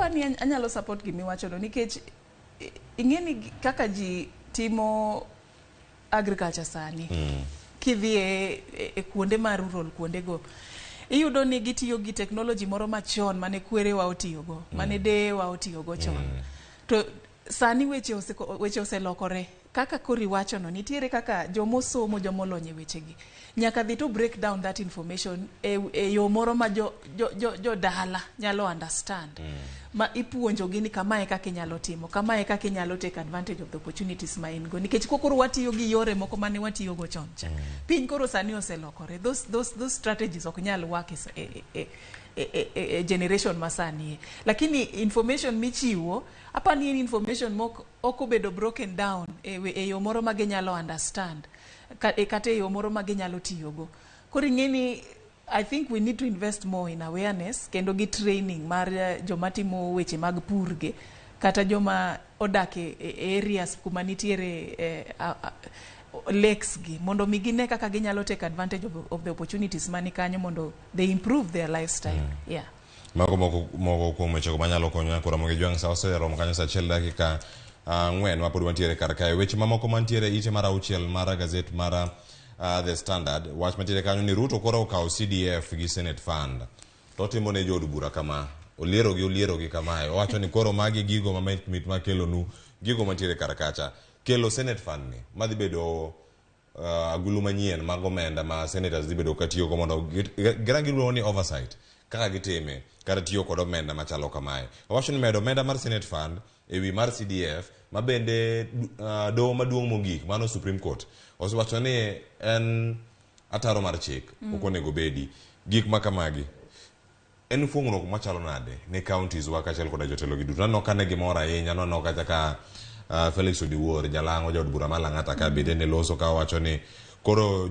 apani anyalo support gimiwacho no nikech ingeni kaka ji timo agriculture sani. Kidhi e kuonde ma rural kuonde go iyudo ni gitiyo gi technology moro machon mane kwerewa otiyogo, mane dewa otiyogo chon. To sani weche oselokore. Kaka kori wacho no, nitiere kaka jomosomo jomolonye wechegi. Nyaka dhi to break down that information e yo moro ma jo dala nyalo understand. Ma ipuonjo gini kamae kaka inyalo timo, kamae kaka inyalo take advantage of the opportunities ma in go. Nikech kokoro watiyo gi yore moko mane watiyo go chon cha. Piny koro sani oselokore. Those strategies ok nyal work generation masani. Lakini information michiwo, apani information moko okobedo broken down e yo moro ma ginyalo understand. Kata e yo moro ma ginyalo tiyogo. Koro ingeni I think we need to invest more in awareness kendo gi training mar joma timo weche mag purge kata joma odake areas kuma nitiere lakes gi mondo mi gine kaka ginyalo take advantage of the opportunities mani kanyo mondo they improve their lifestyle. Yeah. Moko kuom weche manyalo konyo ko Ramogi Jwang sa osero kanyo sa chel dakika ngwen ma pod wantiere kar kae weche mamoko mantiere ite mar auchiel mar gazet mar The Standard wach mantiere kanyo ni Ruto koro okawo CDF gi Senate Fund to timo ne jood bura kama oliero gi kama owacho ni koro magi gigo mit makelo nu gigo mantiere kar kacha kelo Senate Fund ni madhi bedo agulu manyien mag omenda ma senators dhi bedo katiyo go mondo girangi ni oversight kaka gitime kar tiyo kod omenda machalo kamae. Owacho ni medo omenda mar Senate Fund ewi mar CDF mabende doho maduong' mogik mano Supreme Court osewacho ni en ataro mar chik okonego bedi gik makamagi en fuong'ruok machalo nade ne counties wa kachel kod jotelo gi duto no kane gimora ahinya no kata ka Felix Odiwuor jalango jod bura malang'ata ka bede ne loso ka wacho ni koro